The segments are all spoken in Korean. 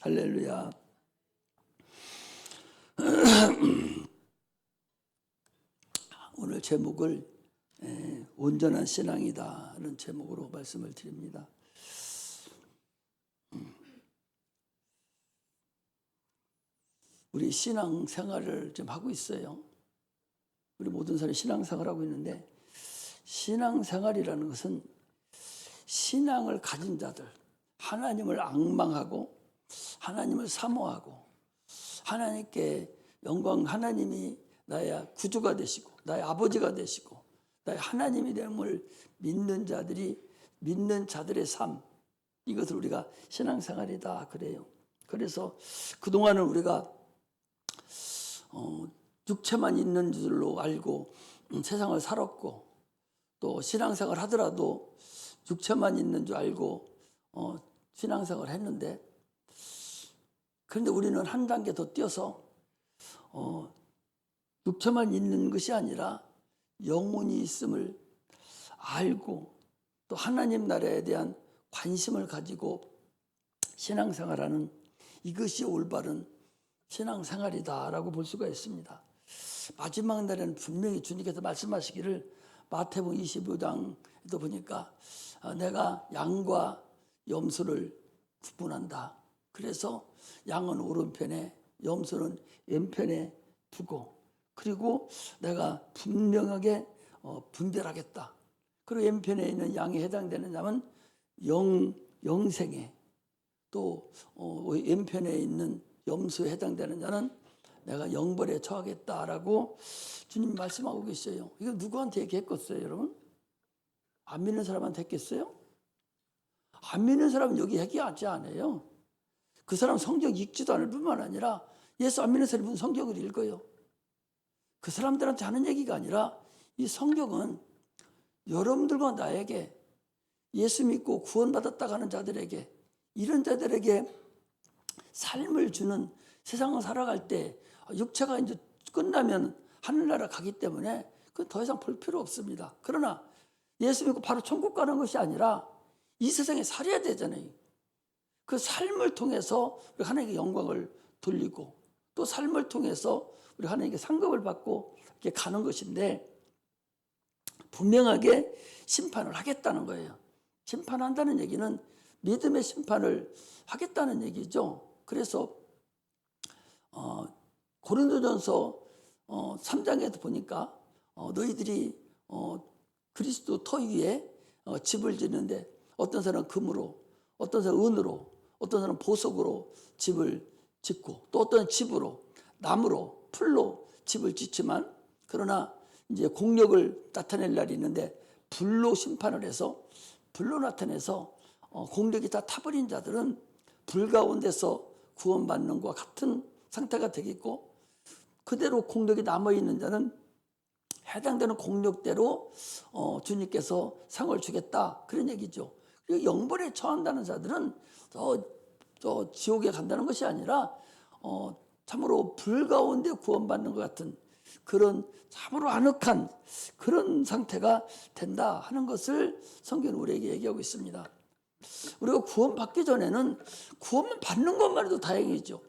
할렐루야. 오늘 제목을 온전한 신앙이다라는 제목으로 말씀을 드립니다. 우리 신앙 생활을 좀 하고 있어요. 우리 모든 사람이 신앙 생활하고 있는데, 신앙 생활이라는 것은 신앙을 가진 자들, 하나님을 앙망하고 하나님을 사모하고 하나님께 영광, 하나님이 나의 구주가 되시고 나의 아버지가 되시고 나의 하나님이 됨을 믿는 자들의 삶, 이것을 우리가 신앙생활이다 그래요. 그래서 그동안은 우리가 육체만 있는 줄로 알고 세상을 살았고, 또 신앙생활 하더라도 육체만 있는 줄 알고 신앙생활 했는데, 그런데 우리는 한 단계 더 뛰어서 육체만 있는 것이 아니라 영혼이 있음을 알고 또 하나님 나라에 대한 관심을 가지고 신앙생활하는, 이것이 올바른 신앙생활이다라고 볼 수가 있습니다. 마지막 날에는 분명히 주님께서 말씀하시기를, 마태복음 25장에도 보니까 내가 양과 염소를 구분한다. 그래서 양은 오른편에 염소는 왼편에 두고, 그리고 내가 분명하게 분별하겠다. 그리고 왼편에 있는 양에 해당되는 자는 영생에, 또 왼편에 있는 염소에 해당되는 자는 내가 영벌에 처하겠다라고 주님 말씀하고 계셔요. 이거 누구한테 얘기했겠어요, 여러분? 안 믿는 사람한테 했겠어요? 안 믿는 사람은 여기 얘기하지 않아요. 그 사람 성경 읽지도 않을 뿐만 아니라 예수 안 믿는 사람은 성경을 읽어요. 그 사람들한테 하는 얘기가 아니라, 이 성경은 여러분들과 나에게, 예수 믿고 구원받았다고 하는 자들에게, 이런 자들에게 삶을 주는, 세상을 살아갈 때 육체가 이제 끝나면 하늘나라 가기 때문에 그건 더 이상 볼 필요 없습니다. 그러나 예수 믿고 바로 천국 가는 것이 아니라 이 세상에 살아야 되잖아요. 그 삶을 통해서 우리 하나님께 영광을 돌리고, 또 삶을 통해서 우리 하나님께 상급을 받고 이렇게 가는 것인데, 분명하게 심판을 하겠다는 거예요. 심판한다는 얘기는 믿음의 심판을 하겠다는 얘기죠. 그래서 고린도전서 3장에도 보니까 너희들이 그리스도 터 위에 집을 짓는데, 어떤 사람은 금으로, 어떤 사람은 은으로, 어떤 사람은 보석으로 집을 짓고, 또 어떤 집으로, 나무로, 풀로 집을 짓지만, 그러나 이제 공력을 나타낼 날이 있는데 불로 심판을 해서, 불로 나타내서 공력이 다 타버린 자들은 불 가운데서 구원받는 것과 같은 상태가 되겠고, 그대로 공력이 남아있는 자는 해당되는 공력대로 주님께서 상을 주겠다, 그런 얘기죠. 그리고 영벌에 처한다는 자들은 저 지옥에 간다는 것이 아니라 참으로 불 가운데 구원받는 것 같은 그런 참으로 아늑한 그런 상태가 된다 하는 것을 성경은 우리에게 얘기하고 있습니다. 우리가 구원받기 전에는 구원만 받는 것만 해도 다행이죠.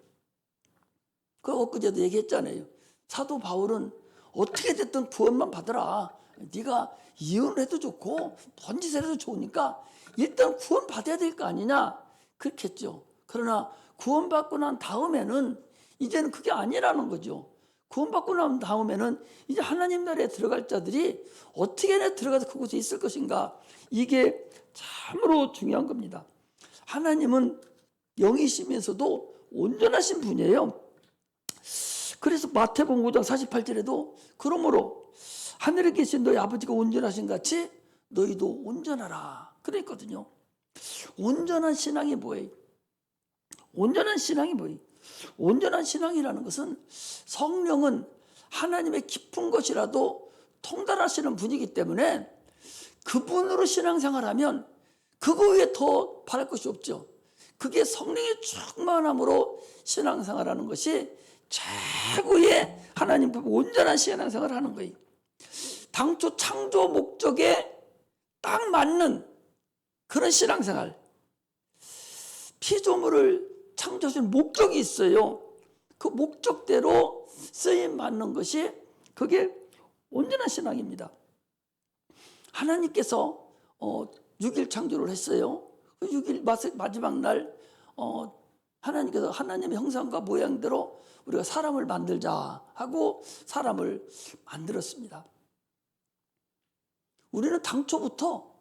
그 엊그제도 얘기했잖아요. 사도 바울은 어떻게 됐든 구원만 받으라. 네가 이혼을 해도 좋고 뭔 짓을 해도 좋으니까 일단 구원 받아야 될 거 아니냐, 그렇게 했죠. 그러나 구원받고 난 다음에는 이제는 그게 아니라는 거죠. 구원받고 난 다음에는 이제 하나님 나라에 들어갈 자들이 어떻게 들어가서 그곳에 있을 것인가, 이게 참으로 중요한 겁니다. 하나님은 영이시면서도 온전하신 분이에요. 그래서 마태복음 5장 48절에도 그러므로 하늘에 계신 너희 아버지가 온전하신 같이 너희도 온전하라 그랬거든요. 온전한 신앙이 뭐예요? 온전한 신앙이 뭐예요? 온전한 신앙이라는 것은 성령은 하나님의 깊은 것이라도 통달하시는 분이기 때문에 그분으로 신앙생활하면 그거 외에 더 바랄 것이 없죠. 그게 성령의 충만함으로 신앙생활하는 것이 최고의 하나님 온전한 신앙생활을 하는 거예요. 당초 창조 목적에 딱 맞는 그런 신앙생활. 피조물을 창조하신 목적이 있어요. 그 목적대로 쓰임 받는 것이 그게 온전한 신앙입니다. 하나님께서 6일 창조를 했어요. 그 6일 마지막 날 하나님께서 하나님의 형상과 모양대로 우리가 사람을 만들자 하고 사람을 만들었습니다. 우리는 당초부터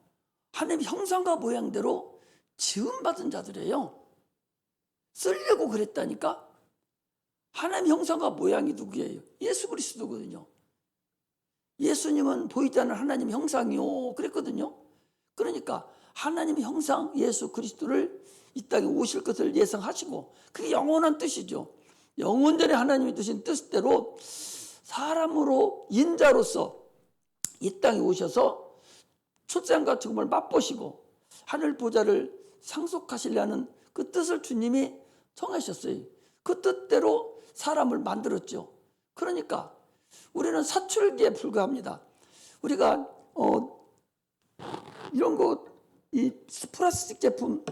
하나님의 형상과 모양대로 지음받은 자들이에요. 쓰려고 그랬다니까. 하나님의 형상과 모양이 누구예요? 예수 그리스도거든요. 예수님은 보이지 않는 하나님의 형상이요 그랬거든요. 그러니까 하나님의 형상 예수 그리스도를 이 땅에 오실 것을 예상하시고, 그게 영원한 뜻이죠. 영원전에 하나님이 두신 뜻대로 사람으로 인자로서 이 땅에 오셔서 출생과 죽음을 맛보시고 하늘 보좌를 상속하시려는 그 뜻을 주님이 정하셨어요. 그 뜻대로 사람을 만들었죠. 그러니까 우리는 사출기에 불과합니다. 우리가 이런 거, 이 플라스틱 제품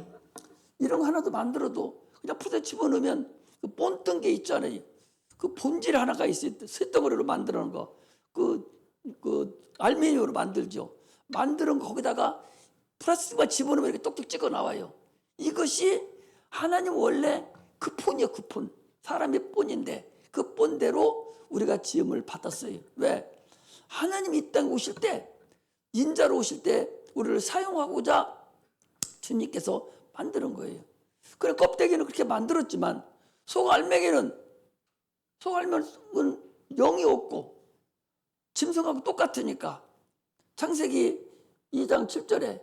이런 거 하나도 만들어도 그냥 푸대 집어넣으면 그 본뜬 게 있잖아요. 그 본질 하나가 있어요. 쇳덩어리로 만드는 거. 그 알루미늄으로 만들죠. 만드는 거기다가 플라스틱만 집어넣으면 이렇게 똑똑 찍어 나와요. 이것이 하나님 원래 그 폰이에요. 그 폰. 사람의 본인데 그 본대로 우리가 지음을 받았어요. 왜? 하나님이 이 땅에 오실 때, 인자로 오실 때 우리를 사용하고자 주님께서 만드는 거예요. 그래, 껍데기는 그렇게 만들었지만 속알맹이는 영이 없고 짐승하고 똑같으니까 창세기 2장 7절에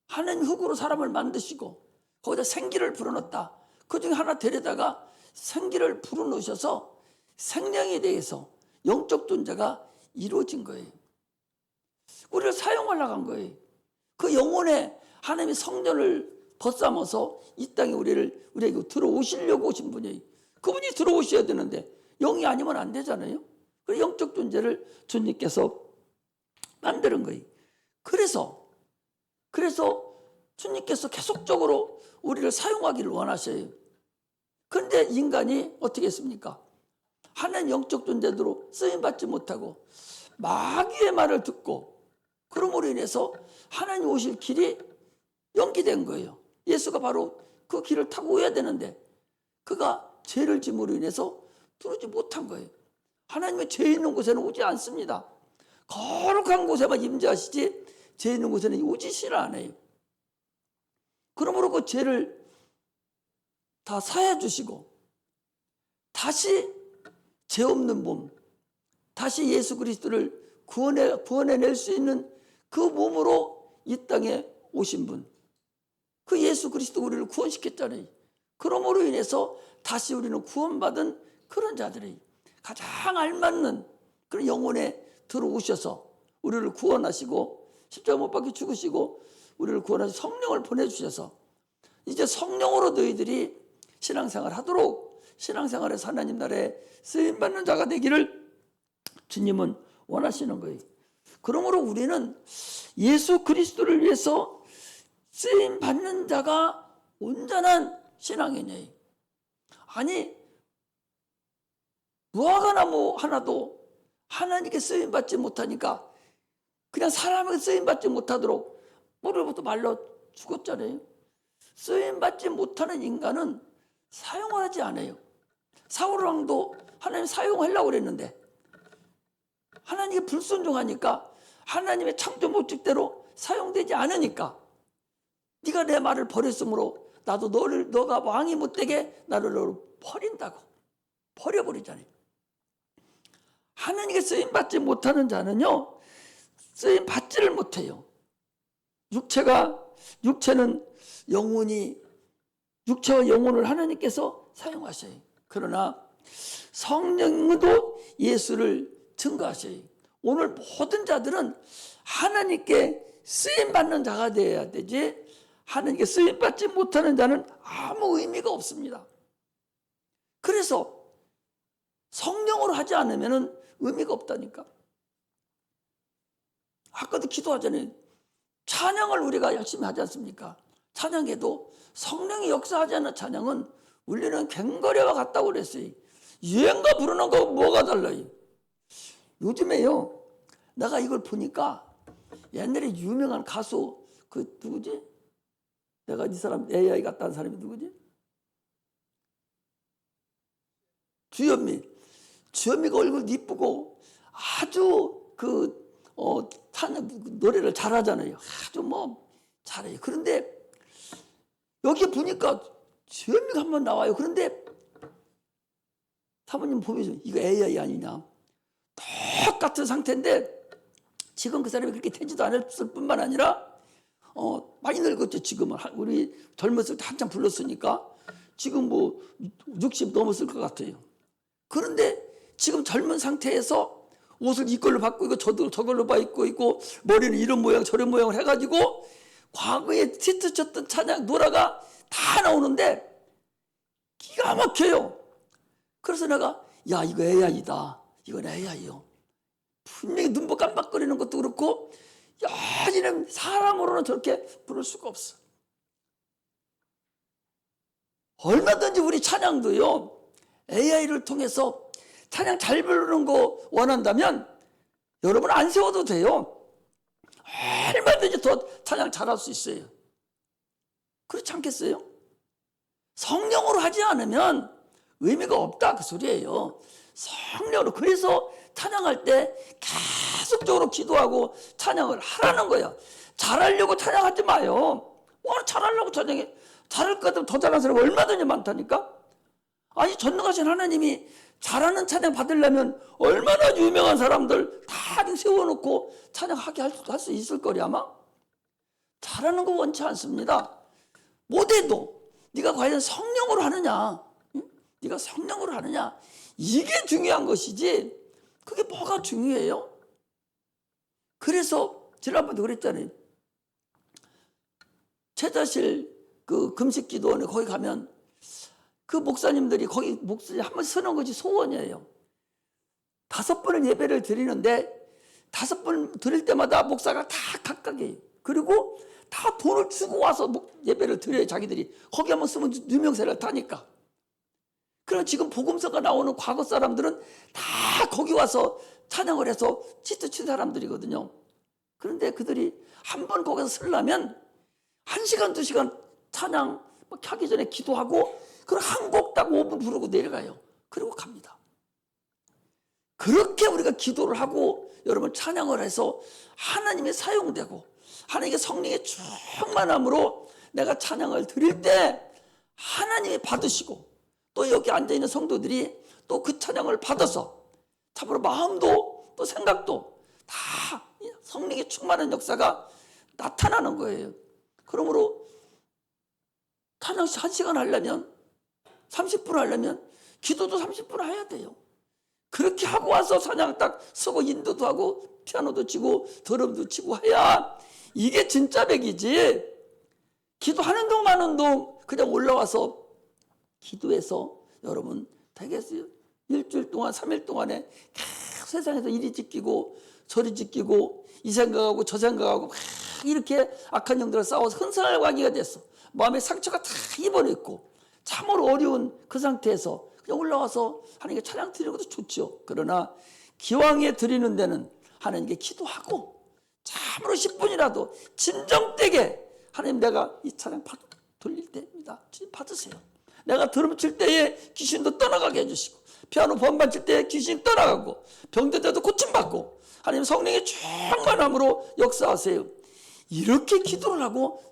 하나님 흙으로 사람을 만드시고 거기다 생기를 불어넣었다. 그 중에 하나 데려다가 생기를 불어넣으셔서 생명에 대해서 영적 존재가 이루어진 거예요. 우리를 사용하려고 한 거예요. 그 영혼에 하나님의 성전을 벗삼아서 이 땅에 우리에게 들어오시려고 오신 분이에요. 그분이 들어오셔야 되는데 영이 아니면 안 되잖아요. 그 영적 존재를 주님께서 만드는 거예요. 그래서 주님께서 계속적으로 우리를 사용하기를 원하셔요. 그런데 인간이 어떻게 했습니까? 하나님 영적 존재대로 쓰임받지 못하고 마귀의 말을 듣고, 그러므로 인해서 하나님 오실 길이 연기된 거예요. 예수가 바로 그 길을 타고 오야 되는데 그가 죄를 짐으로 인해서 들어오지 못한 거예요. 하나님의 죄 있는 곳에는 오지 않습니다. 거룩한 곳에만 임재하시지 죄 있는 곳에는 오지시를 않아요. 그러므로 그 죄를 다 사해 주시고 다시 죄 없는 몸, 다시 예수 그리스도를 구원해낼 수 있는 그 몸으로 이 땅에 오신 분, 그 예수 그리스도 우리를 구원시켰잖아요. 그러므로 인해서 다시 우리는 구원받은 그런 자들이 가장 알맞는 그런 영혼에 들어오셔서 우리를 구원하시고 십자가 못 박혀 죽으시고 우리를 구원하셔서 성령을 보내주셔서 이제 성령으로 너희들이 신앙생활 하도록, 신앙생활에서 하나님 나라에 쓰임받는 자가 되기를 주님은 원하시는 거예요. 그러므로 우리는 예수 그리스도를 위해서 쓰임받는 자가 온전한 신앙이냐. 아니, 무화과나무 하나도 하나님께 쓰임받지 못하니까 그냥 사람에게 쓰임받지 못하도록 뿌리부터 말라 죽었잖아요. 쓰임받지 못하는 인간은 사용을 하지 않아요. 사울왕도 하나님 사용하려고 그랬는데 하나님께 불순종하니까 하나님의 창조 목적대로 사용되지 않으니까 네가 내 말을 버렸으므로 나도 너가 왕이 못되게 나를 버린다고 버려버리잖아요. 하나님께 쓰임받지 못하는 자는요, 쓰임받지를 못해요. 육체는 육체와 영혼을 하나님께서 사용하셔요. 그러나 성령도 예수를 증거하셔요. 오늘 모든 자들은 하나님께 쓰임받는 자가 되어야 되지, 하나님께 쓰임받지 못하는 자는 아무 의미가 없습니다. 그래서 성령으로 하지 않으면 의미가 없다니까. 아까도 기도하잖아요. 찬양을 우리가 열심히 하지 않습니까? 찬양해도 성령이 역사하지 않는 찬양은 울리는 갱거리와 같다고 그랬어요. 유행가 부르는 거 뭐가 달라요? 요즘에요, 내가 이걸 보니까 옛날에 유명한 가수 그 누구지? 내가 이 사람 AI 같다는 사람이 누구지? 주현미가 얼굴 이쁘고 아주 노래를 잘하잖아요. 아주 뭐 잘해요. 그런데 여기 보니까 주현미가 한번 나와요. 그런데 사모님 보면서 이거 AI 아니냐? 똑같은 상태인데 지금 그 사람이 그렇게 되지도 않았을 뿐만 아니라 많이 늙었죠. 지금은 우리 젊었을 때 한참 불렀으니까 지금 뭐 60 넘었을 것 같아요. 그런데 지금 젊은 상태에서 옷을 이걸로 바꾸고 저걸로 입고 있고 머리는 이런 모양 저런 모양을 해가지고 과거에 히트 쳤던 찬양 노래가 다 나오는데 기가 막혀요. 그래서 내가 야 이거 AI다. 이건 AI요. 분명히 눈보 깜빡거리는 것도 그렇고 야 이는 사람으로는 저렇게 부를 수가 없어. 얼마든지 우리 찬양도요. AI를 통해서 찬양 잘 부르는 거 원한다면 여러분 안 세워도 돼요. 얼마든지 더 찬양 잘할 수 있어요. 그렇지 않겠어요? 성령으로 하지 않으면 의미가 없다 그 소리예요. 성령으로. 그래서 찬양할 때 계속적으로 기도하고 찬양을 하라는 거예요. 잘하려고 찬양하지 마요. 오늘 잘하려고 찬양해. 잘할 것 같으면 더 잘하는 사람이 얼마든지 많다니까. 아니 전능하신 하나님이 잘하는 찬양 받으려면 얼마나 유명한 사람들 다 세워놓고 찬양하게 할 수 있을 거리 아마. 잘하는 거 원치 않습니다. 못해도 네가 과연 성령으로 하느냐, 응? 네가 성령으로 하느냐, 이게 중요한 것이지 그게 뭐가 중요해요? 그래서 지난번도 그랬잖아요. 최자실 그 금식기도원에 거기 가면 그 목사님들이 거기 목사님 한 번 서는 것이 소원이에요. 5번을 예배를 드리는데 5번 드릴 때마다 목사가 다 각각이에요. 그리고 다 돈을 주고 와서 예배를 드려요. 자기들이 거기 한번 쓰면 유명세를 타니까. 그럼 지금 복음서가 나오는 과거 사람들은 다 거기 와서 찬양을 해서 치트 친 사람들이거든요. 그런데 그들이 한 번 거기서 쓰려면 1시간 2시간 찬양 하기 전에 기도하고 그리고 한 곡 딱 5분 부르고 내려가요. 그리고 갑니다. 그렇게 우리가 기도를 하고 여러분 찬양을 해서 하나님이 사용되고 하나님의 성령의 충만함으로 내가 찬양을 드릴 때 하나님이 받으시고 또 여기 앉아있는 성도들이 또 그 찬양을 받아서 참으로 마음도 또 생각도 다 성령의 충만한 역사가 나타나는 거예요. 그러므로 찬양 1시간 하려면 30분 하려면 기도도 30분 해야 돼요. 그렇게 하고 와서 찬양 딱 서고 인도도 하고 피아노도 치고 드럼도 치고 해야 이게 진짜 백이지. 기도하는 동안 하는 동 그냥 올라와서 기도해서 여러분 되겠어요? 일주일 동안 3일 동안에 계속 세상에서 이리 지키고 저리 지키고 이 생각하고 저 생각하고 막 이렇게 악한 영들과 싸워서 흔들할 관계가 됐어. 마음에 상처가 다 입어냈고 참으로 어려운 그 상태에서 그냥 올라와서 하나님께 찬양 드리는 것도 좋죠. 그러나 기왕에 드리는 데는 하나님께 기도하고 참으로 10분이라도 진정되게 하나님 내가 이 찬양 돌릴 때입니다. 받으세요. 내가 드럼 칠 때에 귀신도 떠나가게 해주시고 피아노 번반 칠 때에 귀신 떠나가고 병든 데도 고침받고 하나님 성령의 충만함으로 역사하세요. 이렇게 기도를 하고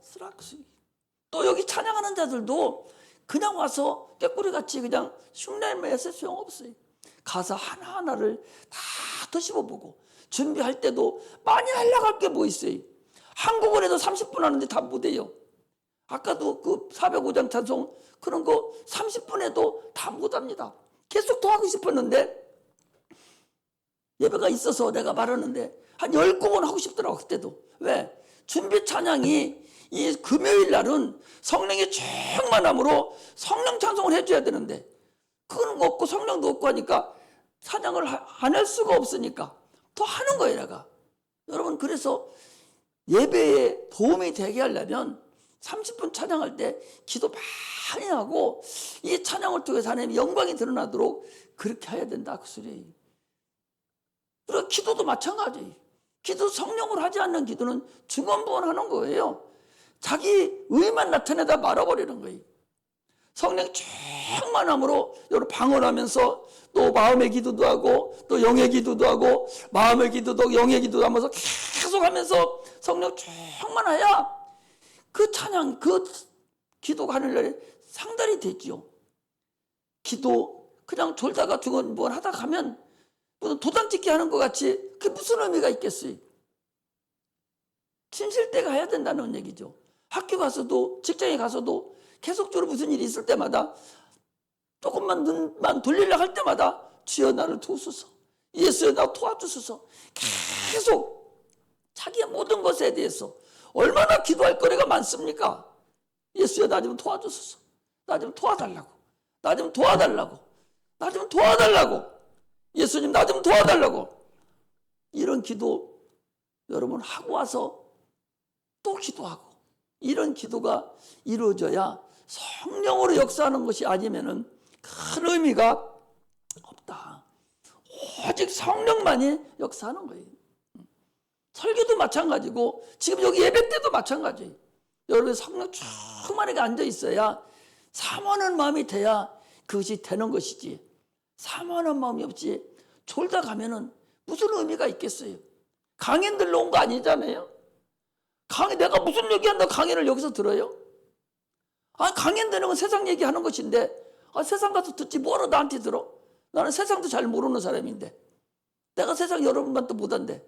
또 여기 찬양하는 자들도 그냥 와서 깨꼬리같이 그냥 흉내만 해서 소용없어요. 가사 하나하나를 다 더씹어보고 준비할 때도 많이 하려고 할 게 뭐 있어요. 한국어를 해도 30분 하는데 다 못해요. 아까도 그 405장 찬송 그런 거 30분 해도 다 못합니다. 계속 더 하고 싶었는데 예배가 있어서 내가 말하는데 한 10곡은 하고 싶더라고 그때도. 왜? 준비 찬양이 이 금요일 날은 성령의 충만함으로 성령 찬송을 해줘야 되는데 그거는 거 없고 성령도 없고 하니까 찬양을 안 할 수가 없으니까 더 하는 거예요 내가. 여러분 그래서 예배에 도움이 되게 하려면 30분 찬양할 때 기도 많이 하고 이 찬양을 통해서 하나님의 영광이 드러나도록 그렇게 해야 된다 그 소리예요. 그리고 기도도 마찬가지. 기도 성령으로 하지 않는 기도는 중언부언하는 거예요. 자기 의만 나타내다 말아버리는 거예요. 성령 충만함으로 여러분 방언하면서 또 마음의 기도도 하고 또 영의 기도도 하고 마음의 기도도 하고 영의 기도도 하면서 계속 하면서 성령 충만해야 그 찬양 그 기도가 하늘날에 상달이 되지요. 기도 그냥 졸다가 중언부언 하다 가면 무슨 도장찍기 하는 것 같이 그게 무슨 의미가 있겠어요. 진실대가 해야 된다는 얘기죠. 학교 가서도 직장에 가서도 계속적으로 무슨 일이 있을 때마다 조금만 눈만 돌리려고 할 때마다 주여 나를 도우소서, 예수여 나 도와주소서, 계속 자기의 모든 것에 대해서 얼마나 기도할 거리가 많습니까? 예수여 나 좀 도와주소서, 나 좀 도와달라고, 나 좀 도와달라고, 나 좀 도와달라고, 예수님 나 좀 도와달라고. 이런 기도 여러분 하고 와서 또 기도하고 이런 기도가 이루어져야 성령으로 역사하는 것이 아니면은 큰 의미가 없다. 오직 성령만이 역사하는 거예요. 설교도 마찬가지고 지금 여기 예배 때도 마찬가지예요. 여러분 성령 충만하게 앉아 있어야 사모하는 마음이 돼야 그것이 되는 것이지, 사모하는 마음이 없이 졸다 가면은 무슨 의미가 있겠어요? 강연 들러 온 거 아니잖아요. 내가 무슨 얘기한다 강연을 여기서 들어요? 강연 되는 건 세상 얘기하는 것인데 세상 가서 듣지 뭐하러 나한테 들어? 나는 세상도 잘 모르는 사람인데 내가 세상 여러분만도 못한데.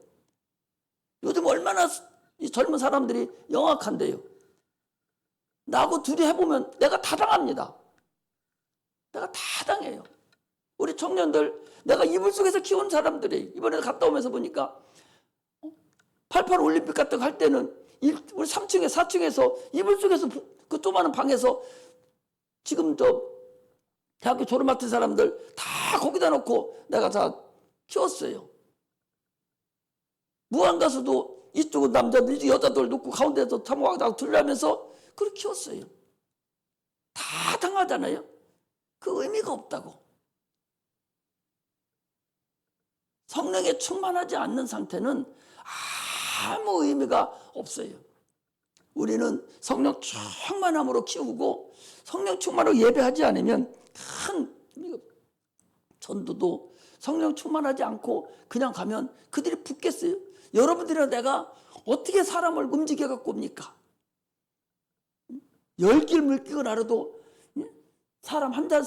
요즘 얼마나 이 젊은 사람들이 영악한데요. 나하고 둘이 해보면 내가 다 당합니다. 내가 다 당해요. 우리 청년들 내가 이불 속에서 키운 사람들이 이번에 갔다 오면서 보니까 88 올림픽 같은 거 할 때는 우리 3층에 4층에서 이불 속에서 그 조그마한 방에서 지금 저 대학교 졸업 맡은 사람들 다 거기다 놓고 내가 다 키웠어요. 무안 가서도 이쪽은 남자들 여자들 놓고 가운데서 참고하다가 들려면서 그렇게 키웠어요. 다 당하잖아요. 그 의미가 없다고. 성령에 충만하지 않는 상태는 아무 의미가 없어요. 우리는 성령 충만함으로 키우고 성령 충만으로 예배하지 않으면 큰 의미가 없어요. 전도도 성령 충만하지 않고 그냥 가면 그들이 붙겠어요. 여러분들이나 내가 어떻게 사람을 움직여 갖고 옵니까? 열길 물기를 알아도 사람 한 잔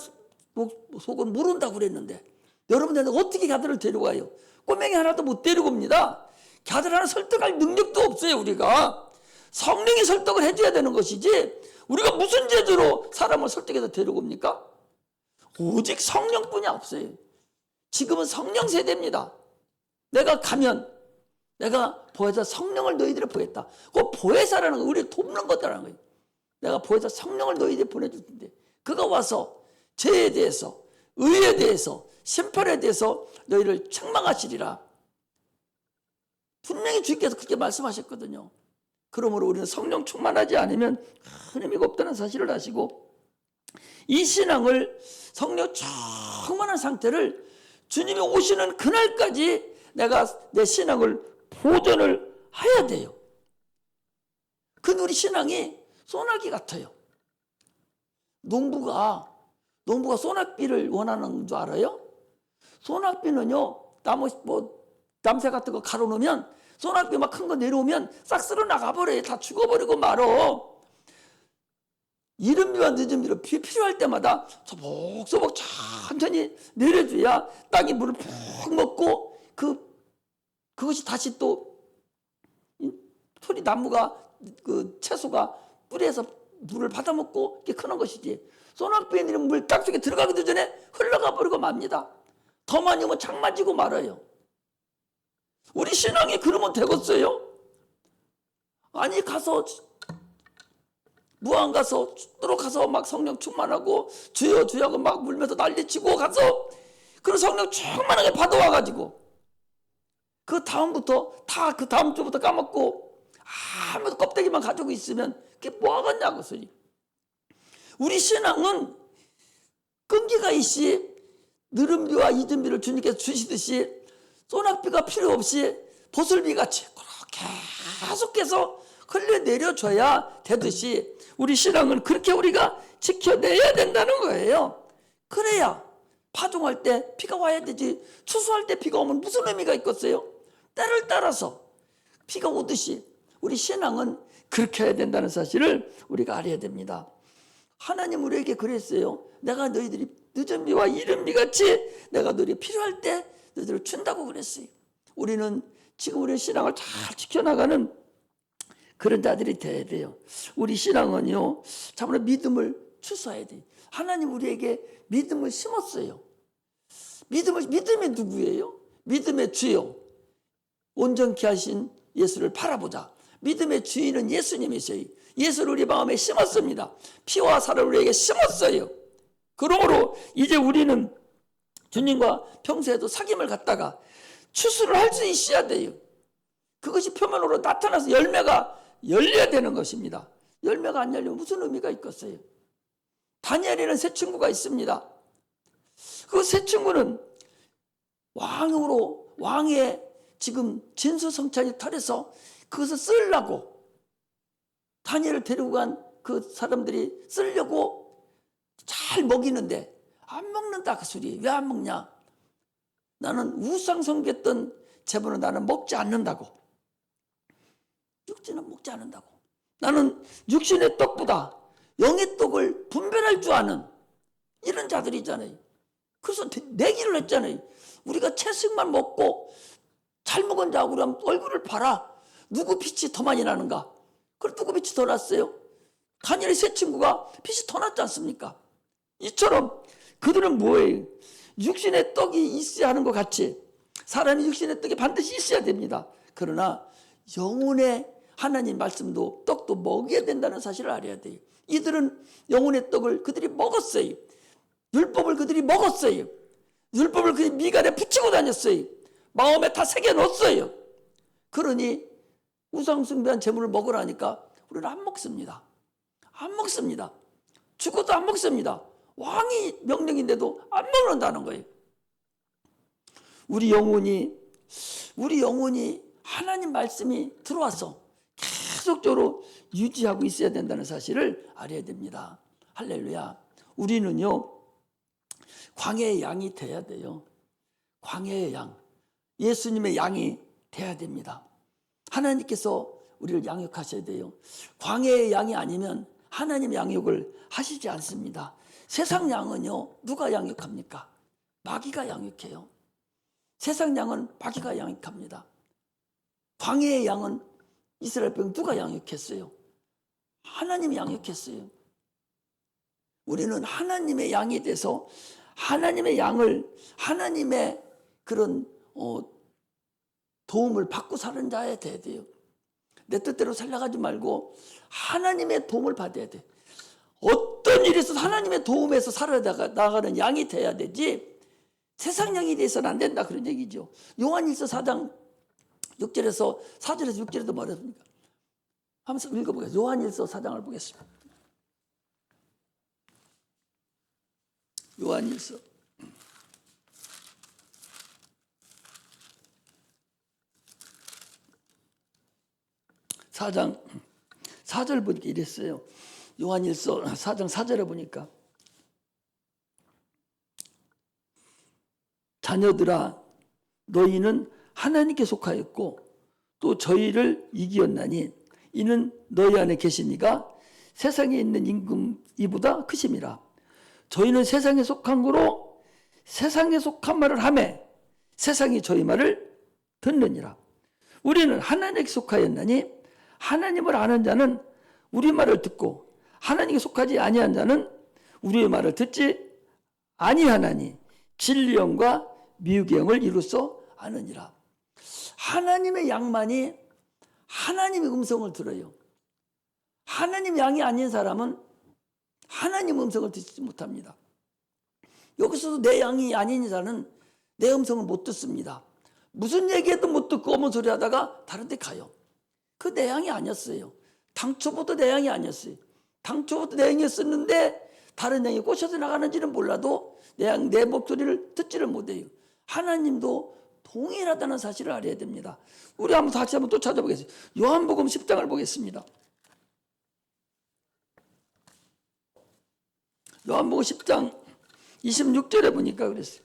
속은 모른다고 그랬는데 여러분들은 어떻게 갸들을 데려가요? 꼬맹이 하나도 못 데리고 옵니다. 갸들 하나 설득할 능력도 없어요. 우리가 성령이 설득을 해줘야 되는 것이지 우리가 무슨 재주로 사람을 설득해서 데리고 옵니까? 오직 성령뿐이 없어요. 지금은 성령 세대입니다. 내가 가면 내가 보혜사 성령을 너희들에 보냈다. 그 보혜사라는 건 우리를 돕는 거다라는 거예요. 내가 보혜사 성령을 너희들에 보내줄 텐데 그가 와서 죄에 대해서 의에 대해서 심판에 대해서 너희를 책망하시리라. 분명히 주께서 그렇게 말씀하셨거든요. 그러므로 우리는 성령 충만하지 않으면 큰 의미가 없다는 사실을 아시고 이 신앙을 성령 충만한 상태를 주님이 오시는 그날까지 내가 내 신앙을 보존을 해야 돼요. 그 우리 신앙이 소나기 같아요. 농부가 소낙비를 원하는 줄 알아요? 소낙비는요, 남새 같은 거 가로놓으면 소낙비 막 큰 거 내려오면 싹 쓸어 나가버려요. 다 죽어버리고 말어. 이른비와 늦은비로 비 필요할 때마다 소복소복 천천히 내려줘야 땅이 물을 푹 먹고 그것이 다시 또 소리 나무가 그 채소가 뿌리에서 물을 받아먹고 이렇게 크는 것이지. 소낙비에 내린 물 땅속에 들어가기도 전에 흘러가 버리고 맙니다. 더 많이 오면 창 맞이고 말아요. 우리 신앙이 그러면 되겠어요? 아니 가서 무안 가서 들어가서 막 성령 충만하고 주여 주여하고 막 물면서 난리치고 가서 그런 성령 충만하게 받아와가지고 그 다음부터 다 그 다음 주부터 까먹고 아무도 껍데기만 가지고 있으면 그게 뭐 하겠냐고 소리. 우리 신앙은 끈기가 있이 느름비와 이든비를 주님께서 주시듯이 소낙비가 필요 없이 보슬비같이 그렇게 계속해서 흘려내려줘야 되듯이 우리 신앙은 그렇게 우리가 지켜내야 된다는 거예요. 그래야 파종할 때 비가 와야 되지. 추수할 때 비가 오면 무슨 의미가 있겠어요? 때를 따라서 비가 오듯이 우리 신앙은 그렇게 해야 된다는 사실을 우리가 알아야 됩니다. 하나님 우리에게 그랬어요. 내가 너희들이 늦은 비와 이른 비 같이 내가 너희들이 필요할 때 너희들을 준다고 그랬어요. 우리는 지금 우리 신앙을 잘 지켜나가는 그런 자들이 돼야 돼요. 우리 신앙은요, 참으로 믿음을 추수해야 돼요. 하나님 우리에게 믿음을 심었어요. 믿음이 누구예요? 믿음의 주요. 온전케 하신 예수를 바라보자. 믿음의 주인은 예수님이세요. 예수를 우리 마음에 심었습니다. 피와 살을 우리에게 심었어요. 그러므로 이제 우리는 주님과 평소에도 사귐을 갖다가 추수를 할 수 있어야 돼요. 그것이 표면으로 나타나서 열매가 열려야 되는 것입니다. 열매가 안 열리면 무슨 의미가 있겠어요? 다니엘에는 세 친구가 있습니다. 그 세 친구는 왕의 지금 진수성찬이 털에서 그것을 쓰려고 다니엘을 데리고 간 그 사람들이 쓰려고 잘 먹이는데 안 먹는다 그 소리. 왜 안 먹냐? 나는 우상 섬겼던 제물은 나는 먹지 않는다고. 육신은 먹지 않는다고. 나는 육신의 떡보다 영의 떡을 분별할 줄 아는 이런 자들이잖아요. 그래서 내기를 했잖아요. 우리가 채식만 먹고 잘 먹은 자하고 우리 얼굴을 봐라. 누구 빛이 더 많이 나는가? 그럼 누구 빛이 더 났어요? 다니엘의 세 친구가 빛이 더 났지 않습니까? 이처럼 그들은 뭐예요? 육신의 떡이 있어야 하는 것 같이 사람이 육신의 떡이 반드시 있어야 됩니다. 그러나 영혼의 하나님 말씀도 떡도 먹어야 된다는 사실을 알아야 돼요. 이들은 영혼의 떡을 그들이 먹었어요. 율법을 그들이 먹었어요. 율법을 그들이 미간에 붙이고 다녔어요. 마음에 다 새겨 넣었어요. 그러니 우상 숭배한 제물을 먹으라니까 우리는 안 먹습니다. 안 먹습니다. 죽어도 안 먹습니다. 왕이 명령인데도 안 먹는다는 거예요. 우리 영혼이 하나님 말씀이 들어와서 계속적으로 유지하고 있어야 된다는 사실을 알아야 됩니다. 할렐루야. 우리는요, 광야의 양이 돼야 돼요. 광야의 양. 예수님의 양이 돼야 됩니다. 하나님께서 우리를 양육하셔야 돼요. 광야의 양이 아니면 하나님 양육을 하시지 않습니다. 세상 양은요, 누가 양육합니까? 마귀가 양육해요. 세상 양은 마귀가 양육합니다. 광야의 양은 이스라엘 백성 누가 양육했어요? 하나님이 양육했어요. 우리는 하나님의 양이 돼서 하나님의 양을 하나님의 그런 도움을 받고 사는 자에 돼야 돼요. 내 뜻대로 살아가지 말고 하나님의 도움을 받아야 돼. 어떤 일이 있어도 하나님의 도움에서 살아나가는 양이 돼야 되지 세상 양이 돼서는 안 된다 그런 얘기죠. 요한일서 4장 6절에서 4절에서 6절에도 말했습니까? 한번 읽어보겠습니다. 요한일서 4장을 보겠습니다. 요한일서 4장 4절 보니까 이랬어요. 요한일서 4장 4절에 보니까 자녀들아 너희는 하나님께 속하였고 또 저희를 이기었나니 이는 너희 안에 계신 이가 세상에 있는 임금 이보다 크심이라. 저희는 세상에 속한 거로 세상에 속한 말을 하매 세상이 저희 말을 듣느니라. 우리는 하나님께 속하였나니 하나님을 아는 자는 우리 말을 듣고 하나님께 속하지 아니한 자는 우리의 말을 듣지 아니하나니 진리 영과 미혹의 영을 이루서 아느니라. 하나님의 양만이 하나님의 음성을 들어요. 하나님 양이 아닌 사람은 하나님 음성을 듣지 못합니다. 여기서도 내 양이 아닌 자는 내 음성을 못 듣습니다. 무슨 얘기해도 못 듣고 어머 소리 하다가 다른 데 가요. 그 내 양이 아니었어요. 당초부터 내 양이 아니었어요. 당초부터 내 양이었었는데 다른 양이 꼬셔서 나가는지는 몰라도 내 목소리를 듣지를 못해요. 하나님도 동일하다는 사실을 알아야 됩니다. 우리 다시 한번 또 찾아보겠습니다. 요한복음 10장을 보겠습니다. 요한복음 10장 26절에 보니까 그랬어요.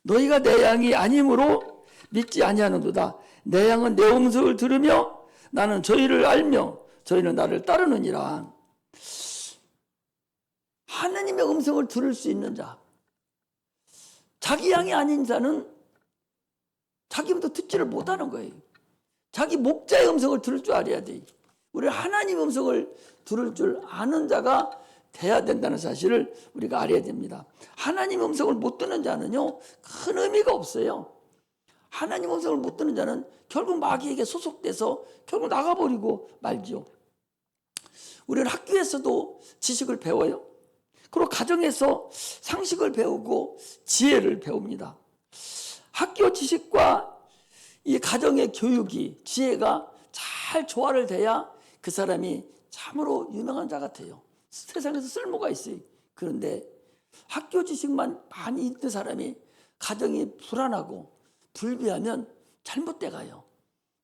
너희가 내 양이 아니므로 믿지 아니하는도다. 내 양은 내 음성을 들으며 나는 저희를 알며 저희는 나를 따르느니라. 하나님의 음성을 들을 수 있는 자, 자기 양이 아닌 자는 자기부터 듣지를 못하는 거예요. 자기 목자의 음성을 들을 줄 알아야 돼요. 우리는 하나님의 음성을 들을 줄 아는 자가 돼야 된다는 사실을 우리가 알아야 됩니다. 하나님의 음성을 못 듣는 자는요, 큰 의미가 없어요. 하나님의 음성을 못 듣는 자는 결국 마귀에게 소속돼서 결국 나가버리고 말죠. 우리는 학교에서도 지식을 배워요. 그리고 가정에서 상식을 배우고 지혜를 배웁니다. 학교 지식과 이 가정의 교육이, 지혜가 잘 조화를 돼야 그 사람이 참으로 유명한 자 같아요. 세상에서 쓸모가 있어요. 그런데 학교 지식만 많이 있는 사람이 가정이 불안하고 불비하면 잘못돼 가요.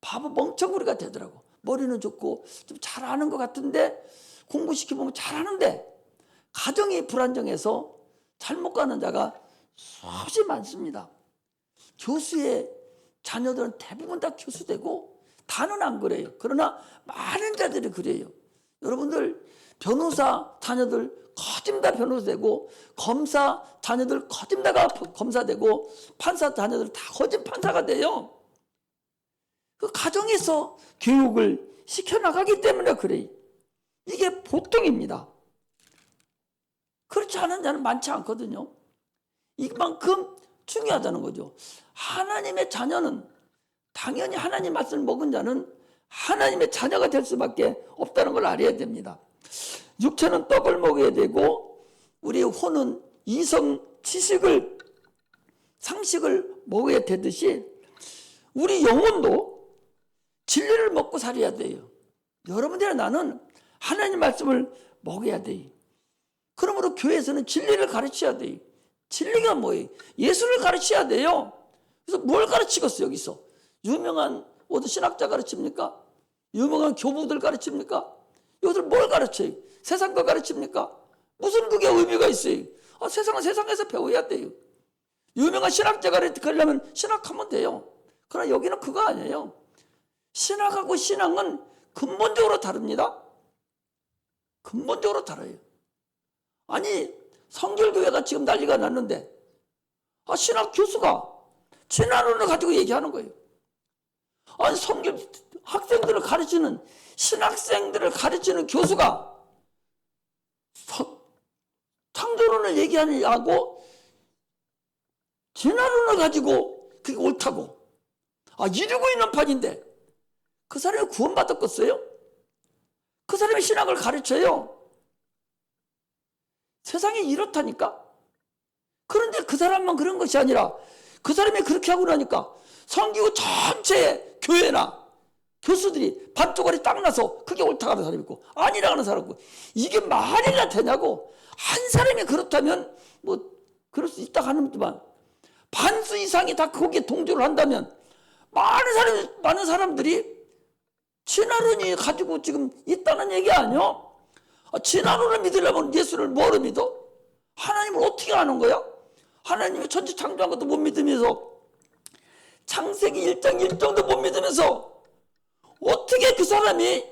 바보 멍청구리가 되더라고. 머리는 좋고 좀 잘 아는 것 같은데 공부시켜보면 잘하는데 가정이 불안정해서 잘못 가는 자가 수없이 많습니다. 교수의 자녀들은 대부분 다 교수되고 다는 안 그래요. 그러나 많은 자들이 그래요. 여러분들 변호사 자녀들 거짓 다 변호사 되고, 검사 자녀들 거짓 다 검사 되고, 판사 자녀들 다 거짓 판사가 돼요. 그 가정에서 교육을 시켜나가기 때문에 그래요. 이게 보통입니다. 그렇지 않은 자는 많지 않거든요. 이만큼 중요하다는 거죠. 하나님의 자녀는, 당연히 하나님 말씀을 먹은 자는 하나님의 자녀가 될 수밖에 없다는 걸 알아야 됩니다. 육체는 떡을 먹어야 되고 우리 혼은 이성 지식을, 상식을 먹어야 되듯이 우리 영혼도 진리를 먹고 살아야 돼요. 여러분들과 나는 하나님 말씀을 먹어야 돼요. 그러므로 교회에서는 진리를 가르쳐야 돼요. 진리가 뭐예요? 예수를 가르쳐야 돼요. 그래서 뭘 가르치겠어요? 여기서 유명한 어떤 신학자 가르칩니까? 유명한 교부들 가르칩니까? 여기서 뭘 가르쳐요? 세상 거 가르칩니까? 무슨 그게 의미가 있어요? 세상은 세상에서 배워야 돼요. 유명한 신학자 가르치려면 신학하면 돼요. 그러나 여기는 그거 아니에요. 신학하고 신앙은 근본적으로 다릅니다. 근본적으로 달라요. 아니, 성결교회가 지금 난리가 났는데 신학 교수가 진화론을 가지고 얘기하는 거예요. 아니, 성결 학생들을 가르치는, 신학생들을 가르치는 교수가 창조론을 얘기하고 진화론을 가지고 그게 옳다고 이루고 있는 판인데 그 사람이 구원받았겠어요? 그 사람이 신학을 가르쳐요. 세상이 이렇다니까. 그런데 그 사람만 그런 것이 아니라 그 사람이 그렇게 하고 나니까 성기구 전체의 교회나 교수들이 반쪽알이 딱 나서 그게 옳다고 하는 사람이 있고 아니라고 하는 사람이 있고, 이게 말이나 되냐고. 한 사람이 그렇다면 뭐 그럴 수 있다 하지만 반수 이상이 다 거기에 동조를 한다면 많은 사람들이 진화론이 가지고 지금 있다는 얘기 아니요? 진화론을 믿으려면 예수를 뭐로 믿어? 하나님을 어떻게 아는 거야? 하나님이 천지 창조한 것도 못 믿으면서, 창세기 1장 1정도 못 믿으면서 어떻게 그 사람이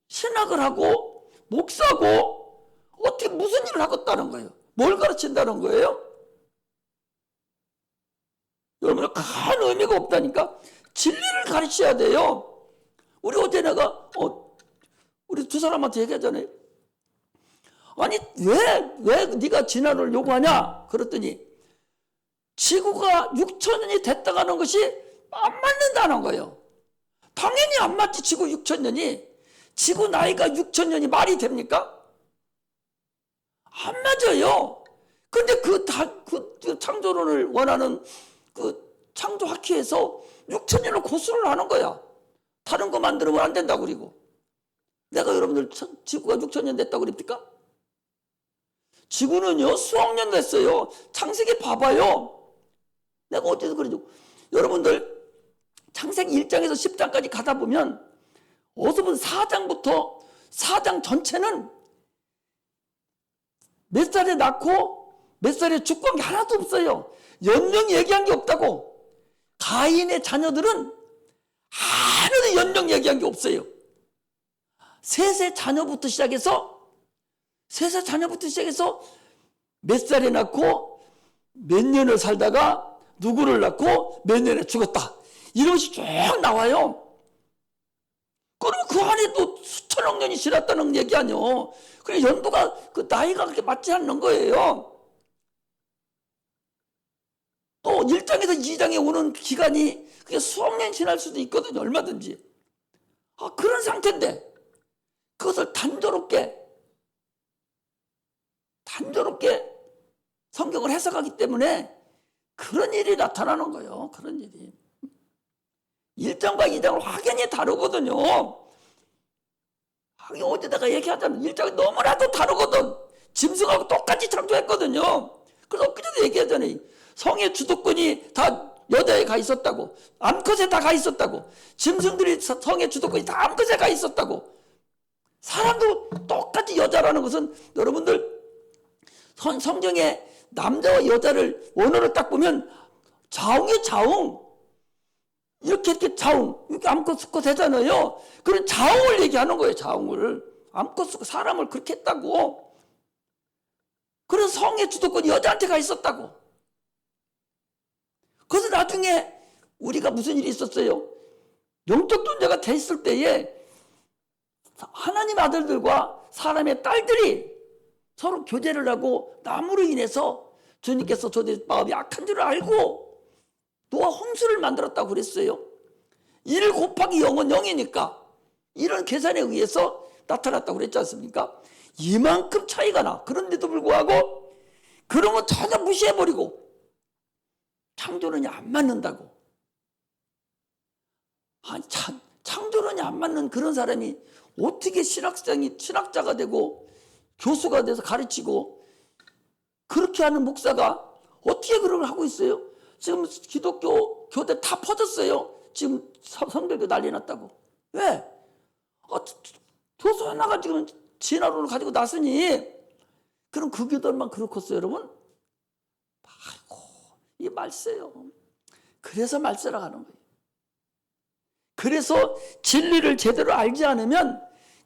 신학을 하고 목사고 어떻게 무슨 일을 하겠다는 거예요? 뭘 가르친다는 거예요? 여러분, 큰 의미가 없다니까. 진리를 가르쳐야 돼요. 우리 어제 내가 우리 두 사람한테 얘기하잖아요. 아니, 왜 네가 진화를 요구하냐? 그랬더니 지구가 6천년이 됐다가는 것이 안 맞는다는 거예요. 당연히 안 맞지. 지구 6천년이, 지구 나이가 6천년이 말이 됩니까? 안 맞아요. 근데 그 창조론을 원하는 그 창조학회에서 6천년을 고수를 하는 거야. 다른 거 만들면 안 된다고 그리고. 내가 여러분들 지구가 6천년 됐다고 그럽니까? 지구는요 수억 년 됐어요. 창세기 봐봐요. 내가 어디서 그러죠? 여러분들 창세기 1장에서 10장까지 가다 보면 어서 보면 4장부터 4장 전체는 몇 살에 낳고 몇 살에 죽고 한 게 하나도 없어요. 연령 얘기한 게 없다고. 가인의 자녀들은 하나도 연령 얘기한 게 없어요. 셋의 자녀부터 시작해서 몇 살에 낳고 몇 년을 살다가 누구를 낳고 몇 년에 죽었다. 이런 것이 쭉 나와요. 그럼 그 안에도 수천억 년이 지났다는 얘기 아니요. 그래 연도가 그 나이가 그렇게 맞지 않는 거예요. 또 1장에서 2장에 오는 기간이 그게 수억 년이 지날 수도 있거든요. 얼마든지. 그런 상태인데 그것을 단조롭게 성경을 해석하기 때문에 그런 일이 나타나는 거예요. 그런 일이. 1장과 2장은 확연히 다르거든요. 어디다가 얘기하자면 1장이 너무나도 다르거든. 짐승하고 똑같이 창조했거든요. 그래서 엊그제도 얘기하잖아요. 성의 주도권이 다 여자에 가 있었다고. 암컷에 다 가 있었다고. 짐승들이 성의 주도권이 다 암컷에 가 있었다고. 사람도 똑같이 여자라는 것은 여러분들 성경에 남자와 여자를 원어를 딱 보면 자웅이 자웅. 이렇게 자웅. 이렇게 암컷 수컷 하잖아요. 그런 자웅을 얘기하는 거예요. 자웅을. 암컷 수컷 사람을 그렇게 했다고. 그래서 성의 주도권이 여자한테 가 있었다고. 그래서 나중에 우리가 무슨 일이 있었어요? 영적 존재가 돼 있을 때에 하나님 아들들과 사람의 딸들이 서로 교제를 하고 남으로 인해서 주님께서 저들의 마음이 악한 줄을 알고 노아 홍수를 만들었다고 그랬어요. 1 곱하기 0은 0이니까 이런 계산에 의해서 나타났다고 그랬지 않습니까? 이만큼 차이가 나. 그런데도 불구하고 그런 거 전혀 무시해버리고 창조론이 안 맞는다고. 창조론이 안 맞는 그런 사람이 어떻게 신학자가 되고 교수가 돼서 가르치고 그렇게 하는 목사가 어떻게 그런 걸 하고 있어요? 지금 기독교 교대 다 퍼졌어요. 지금 성경도 난리 났다고. 왜? 교수 하나가 지금 진화론을 가지고 났으니 그럼 그 교들만 그렇겠어요, 여러분? 아이고, 이 말세요. 그래서 말세라고 하는 거예요. 그래서 진리를 제대로 알지 않으면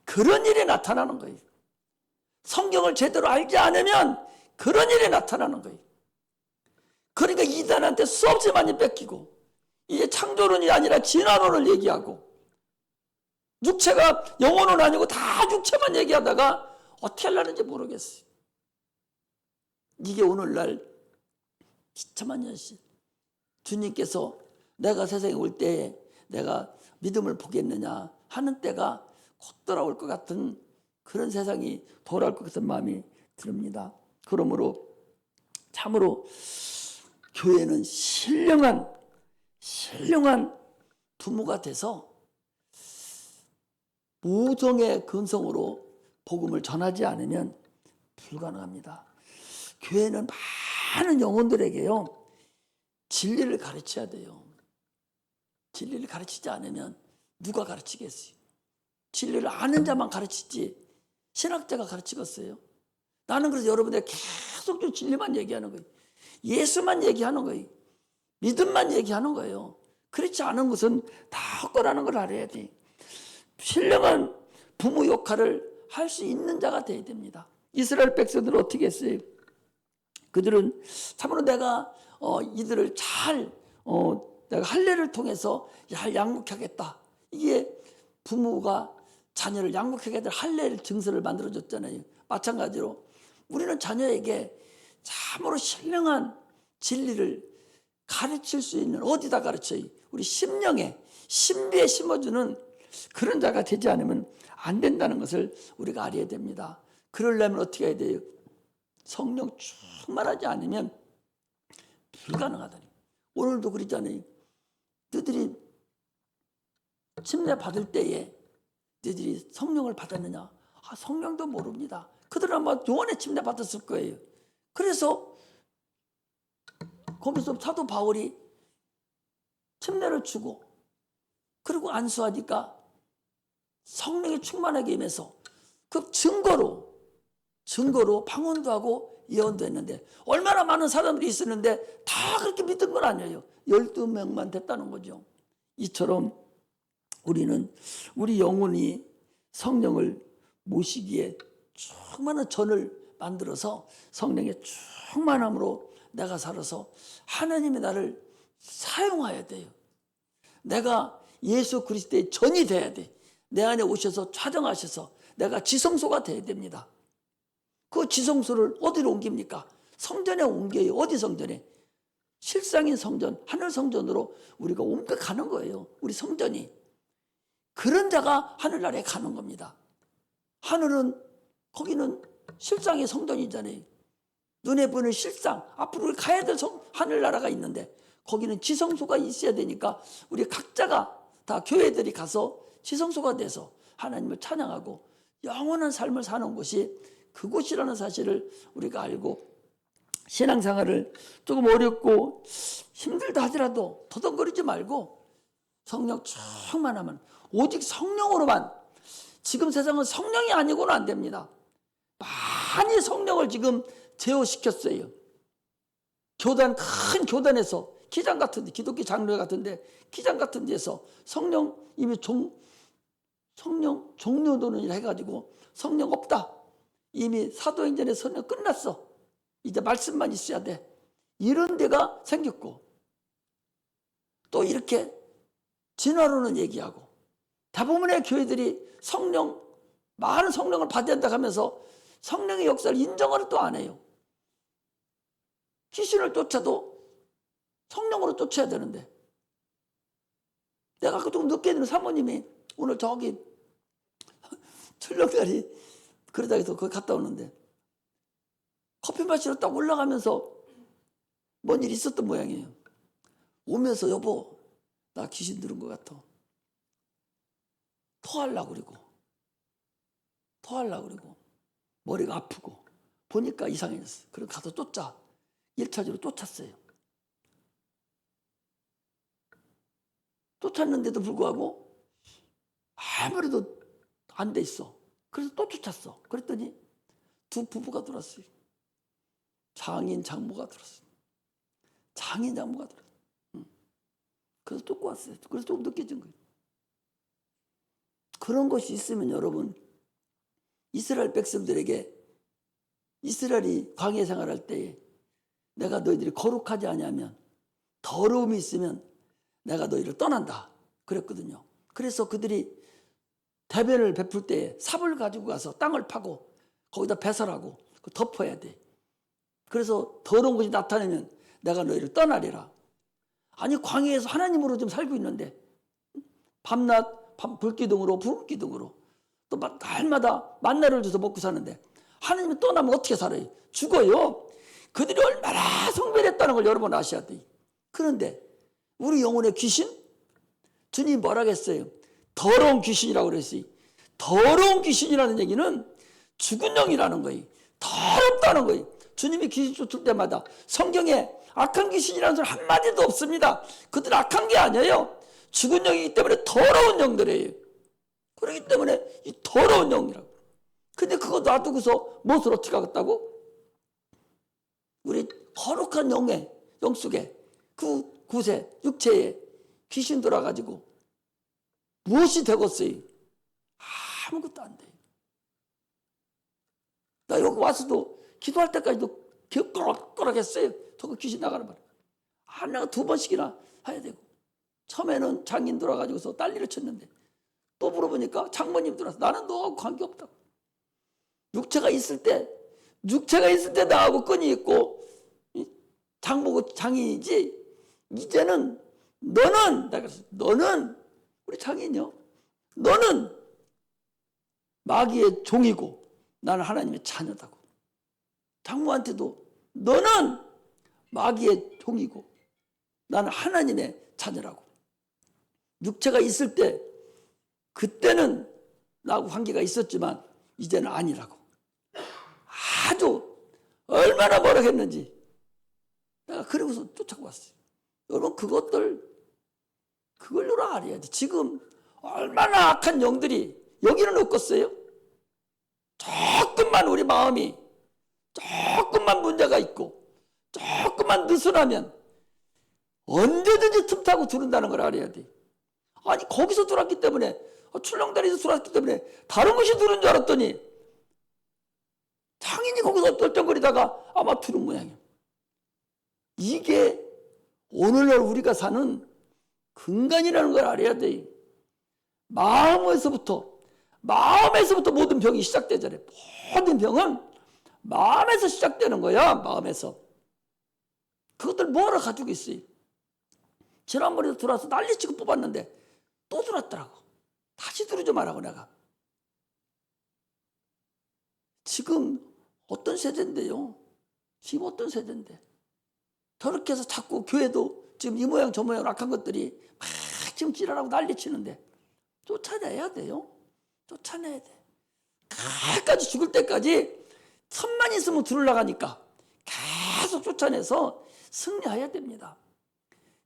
그런 일이 나타나는 거예요. 성경을 제대로 알지 않으면 그런 일이 나타나는 거예요. 그러니까 이단한테 수없이 많이 뺏기고 이제 창조론이 아니라 진화론을 얘기하고 육체가 영혼은 아니고 다 육체만 얘기하다가 어떻게 하려는지 모르겠어요. 이게 오늘날 비참한 현실. 주님께서 내가 세상에 올 때에 내가 믿음을 보겠느냐 하는 때가 곧 돌아올 것 같은 그런 세상이 돌아올 것 같은 마음이 듭니다. 그러므로 참으로 교회는 신령한 부모가 돼서 모종의 근성으로 복음을 전하지 않으면 불가능합니다. 교회는 많은 영혼들에게요 진리를 가르쳐야 돼요. 진리를 가르치지 않으면 누가 가르치겠어요? 진리를 아는 자만 가르치지 신학자가 가르치겠어요? 나는 그래서 여러분들 계속 좀 진리만 얘기하는 거예요. 예수만 얘기하는 거예요. 믿음만 얘기하는 거예요. 그렇지 않은 것은 다 헛거라는 걸 알아야 돼. 신령한 부모 역할을 할 수 있는 자가 돼야 됩니다. 이스라엘 백성들은 어떻게 했어요? 그들은 참으로 내가 이들을 잘 내가 할례를 통해서 잘 양육하겠다. 이게 부모가 자녀를 양육하게 될 할례를 증서를 만들어줬잖아요. 마찬가지로 우리는 자녀에게 참으로 신령한 진리를 가르칠 수 있는 어디다 가르쳐요? 우리 심령에 신비에 심어주는 그런 자가 되지 않으면 안 된다는 것을 우리가 알아야 됩니다. 그러려면 어떻게 해야 돼요? 성령 충만하지 않으면 불가능하다니. 오늘도 그러잖아요. 너희들이 침례 받을 때에 너희들이 성령을 받았느냐? 성령도 모릅니다. 그들은 아마 요한의 침례 받았을 거예요. 그래서 거기서 사도 바울이 침례를 주고 그리고 안수하니까 성령이 충만하게 임해서 그 증거로 방언도 하고 예언도 했는데 얼마나 많은 사람들이 있었는데 다 그렇게 믿은 건 아니에요. 12명만 됐다는 거죠. 이처럼 우리는 우리 영혼이 성령을 모시기에 충만한 전을 만들어서 성령의 충만함으로 내가 살아서 하나님이 나를 사용해야 돼요. 내가 예수 그리스도의 전이 돼야 돼. 내 안에 오셔서 촬영하셔서 내가 지성소가 돼야 됩니다. 그 지성소를 어디로 옮깁니까? 성전에 옮겨요. 어디 성전에? 실상인 성전, 하늘 성전으로 우리가 옮겨가는 거예요. 우리 성전이. 그런 자가 하늘나라에 가는 겁니다. 하늘은 거기는 실상의 성전이잖아요. 눈에 보이는 실상, 앞으로 가야 될 하늘나라가 있는데 거기는 지성소가 있어야 되니까 우리 각자가 다 교회들이 가서 지성소가 돼서 하나님을 찬양하고 영원한 삶을 사는 곳이 그곳이라는 사실을 우리가 알고 신앙생활을 조금 어렵고 힘들다 하더라도 더덕거리지 말고 성령 충만하면 오직 성령으로만, 지금 세상은 성령이 아니고는 안 됩니다. 많이 성령을 지금 제어시켰어요. 교단, 큰 교단에서 기장 같은데, 기독교 장로회 같은데 기장 같은 데서 성령 이미 성령 종료도는 해가지고 성령 없다. 이미 사도행전의 성령 끝났어. 이제 말씀만 있어야 돼. 이런 데가 생겼고 또 이렇게 진화론은 얘기하고 대부분의 교회들이 많은 성령을 받아야 한다 하면서 성령의 역사를 인정을 또 안 해요. 귀신을 쫓아도 성령으로 쫓아야 되는데 내가 아까 조금 늦게 있는 사모님이 오늘 저기 출렁다리 그러다 해서 거기 갔다 오는데 커피 마시러 딱 올라가면서 뭔 일이 있었던 모양이에요. 오면서 여보 나 귀신 들은 것 같아. 토하려고 그러고 머리가 아프고 보니까 이상해졌어요. 그럼 가서 1차적으로 쫓았어요. 쫓았는데도 불구하고 아무래도 안 돼 있어. 그래서 또 쫓았어. 그랬더니 두 부부가 들어왔어요. 장인 장모가 들어왔어요. 그래서 쫓고 왔어요. 그래서 조금 늦게진 거예요. 그런 것이 있으면 여러분, 이스라엘 백성들에게 이스라엘이 광야 생활할 때에 내가 너희들이 거룩하지 아니하면, 더러움이 있으면 내가 너희를 떠난다 그랬거든요. 그래서 그들이 대변을 베풀 때에 삽을 가지고 가서 땅을 파고 거기다 배설하고 덮어야 돼. 그래서 더러운 것이 나타나면 내가 너희를 떠나리라. 아니 광야에서 하나님으로 좀 살고 있는데 밤낮 불기둥으로 부름기둥으로 또 날마다 만나를 줘서 먹고 사는데 하나님이 떠나면 어떻게 살아요? 죽어요. 그들이 얼마나 성별했다는 걸 여러분 아셔야 돼요. 그런데 우리 영혼의 귀신? 주님이 뭐라고 했어요? 더러운 귀신이라고 그랬어요. 더러운 귀신이라는 얘기는 죽은 영이라는 거예요. 더럽다는 거예요. 주님이 귀신 쫓을 때마다 성경에 악한 귀신이라는 소리 한마디도 없습니다. 그들 악한 게 아니에요. 죽은 영이기 때문에 더러운 영들이에요. 그렇기 때문에 이 더러운 영이라고. 근데 그거 놔두고서 무엇을 어떻게 하겠다고? 우리 거룩한 영 속에 그 곳에 육체에 귀신 들어가지고 무엇이 되겠어요? 아무것도 안 돼요. 나 여기 와서도 기도할 때까지도 꺼락꺼락했어요. 저거 귀신 나가는 말이야. 내가 2번씩이나 해야 되고. 처음에는 장인 들어가지고서 난리를 쳤는데 또 물어보니까 장모님 들어와서 나는 너하고 관계없다고. 육체가 있을 때 나하고 끈이 있고 장보고 장인이지. 이제는 너는 우리 장인이요. 너는 마귀의 종이고 나는 하나님의 자녀다고. 장모한테도 너는 마귀의 종이고 나는 하나님의 자녀라고. 육체가 있을 때 그때는 나하고 관계가 있었지만 이제는 아니라고. 아주 얼마나 뭐라 했는지 내가 그러고서 쫓아고 왔어요. 여러분 그걸 알아야 돼. 지금 얼마나 악한 영들이 여기는 없겠어요? 조금만 우리 마음이 조금만 문제가 있고 조금만 느슨하면 언제든지 틈타고 들어온다는 걸 알아야 돼. 아니 거기서 들어왔기 때문에 출렁다리에서 들어왔기 때문에 다른 것이 들은 줄 알았더니 당연히 거기서 떨쩡거리다가 아마 들은 모양이에요. 이게 오늘날 우리가 사는 근간이라는 걸 알아야 돼. 마음에서부터 모든 병이 시작되잖아요. 모든 병은 마음에서 시작되는 거야. 마음에서. 그것들 뭐하러 가지고 있어요. 지난번에도 들어와서 난리치고 뽑았는데 또 들어왔더라고. 다시 들어오지 말라고 내가. 지금 어떤 세대인데요. 지금 어떤 세대인데. 저렇게 해서 자꾸 교회도 지금 이 모양 저 모양 악한 것들이 막 지금 지랄하고 난리치는데 쫓아내야 돼요. 쫓아내야 돼. 끝까지 죽을 때까지 틈만 있으면 들어올라가니까 계속 쫓아내서 승리해야 됩니다.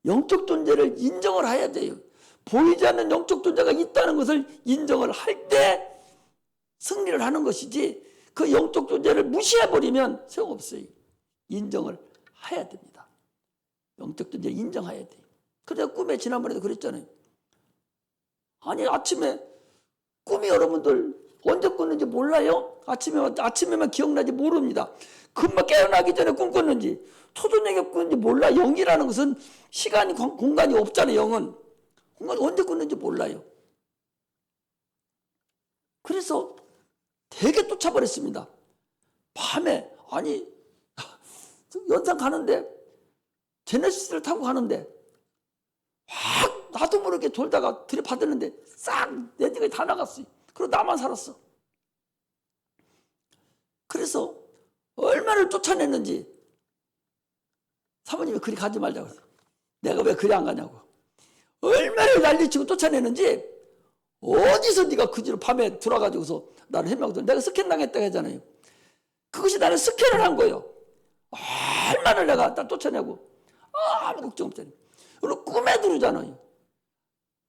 영적 존재를 인정을 해야 돼요. 보이지 않는 영적 존재가 있다는 것을 인정을 할 때 승리를 하는 것이지 그 영적 존재를 무시해버리면 소용없어요. 인정을 해야 됩니다. 영적 존재를 인정해야 돼요. 그래서 꿈에 지난번에도 그랬잖아요. 아니 아침에 꿈이 여러분들 언제 꿨는지 몰라요? 아침에만 기억나지 모릅니다. 금방 깨어나기 전에 꿈 꿨는지 초저녁에 꿨는지 몰라. 영이라는 것은 시간이 공간이 없잖아요. 영은 언제 꿨는지 몰라요. 그래서 되게 쫓아버렸습니다. 밤에 아니 연산 가는데 제네시스를 타고 가는데 확 나도 모르게 돌다가 들이받았는데 싹 내 뒤가 다 나갔어요. 그리고 나만 살았어. 그래서 얼마나 쫓아냈는지 사모님이 그리 가지 말자고 그랬어. 내가 왜 그리 안 가냐고. 얼마나 난리치고 쫓아내는지 어디서 네가 그지로 밤에 들어가지고서 나를 해명하고 내가 스캔 당했다고 하잖아요. 그것이 나를 스캔을 한 거예요. 얼마나 내가 쫓아내고 아무 걱정 없잖아요. 그리고 꿈에 들어오잖아요.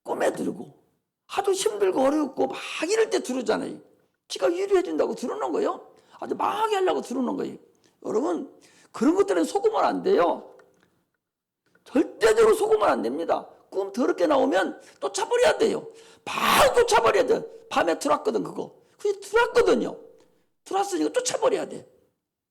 꿈에 들고 하도 힘들고 어렵고 막 이럴 때 들어오잖아요. 지가 유리해진다고 들어오는 거예요. 아주 망하게 하려고 들어오는 거예요. 여러분 그런 것들은 속으면 안 돼요. 절대적으로 속으면 안 됩니다. 꿈 더럽게 나오면 쫓아버려야 돼요. 바로 쫓아버려야 돼. 밤에 들어왔거든 그거. 그게 들어왔거든요. 들어왔으니까 쫓아버려야 돼.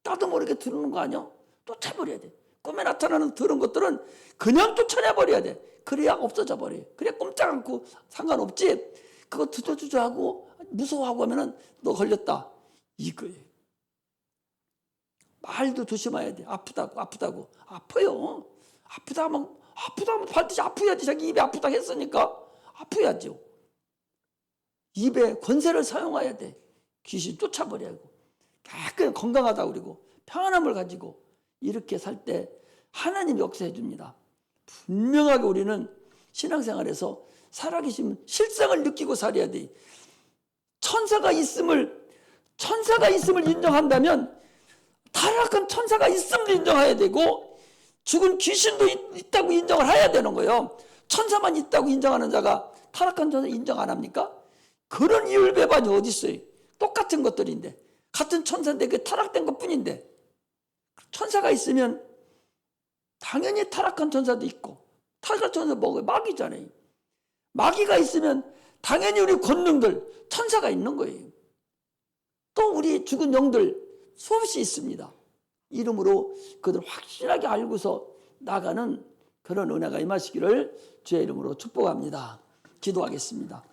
나도 모르게 들어오는 거 아니야? 쫓아버려야 돼. 꿈에 나타나는 그런 것들은 그냥 쫓아내버려야 돼. 그래야 없어져 버려요. 그래야 꼼짝 않고 상관없지. 그거 두저두저하고 무서워하고 하면은 너 걸렸다. 이거예요. 말도 조심해야 돼. 아프다고. 아파요. 아프다 하면 반드시 아프야지. 자기 입이 아프다 했으니까 아프야죠. 입에 권세를 사용해야 돼. 귀신 쫓아버려야 하고. 깨끗 건강하다 그리고 평안함을 가지고 이렇게 살 때 하나님이 역사해 줍니다. 분명하게 우리는 신앙생활에서 살아계신 실상을 느끼고 살아야 돼. 천사가 있음을 인정한다면 타락한 천사가 있음을 인정해야 되고 죽은 귀신도 있다고 인정을 해야 되는 거예요. 천사만 있다고 인정하는 자가 타락한 천사 인정 안 합니까? 그런 이율배반이 어디 있어요? 똑같은 것들인데 같은 천사인데 그게 타락된 것뿐인데 천사가 있으면 당연히 타락한 천사도 있고 타락한 천사 뭐가 마귀잖아요. 마귀가 있으면 당연히 우리 권능들 천사가 있는 거예요. 또 우리 죽은 영들 수없이 있습니다. 이름으로 그들 확실하게 알고서 나가는 그런 은혜가 임하시기를 주의 이름으로 축복합니다. 기도하겠습니다.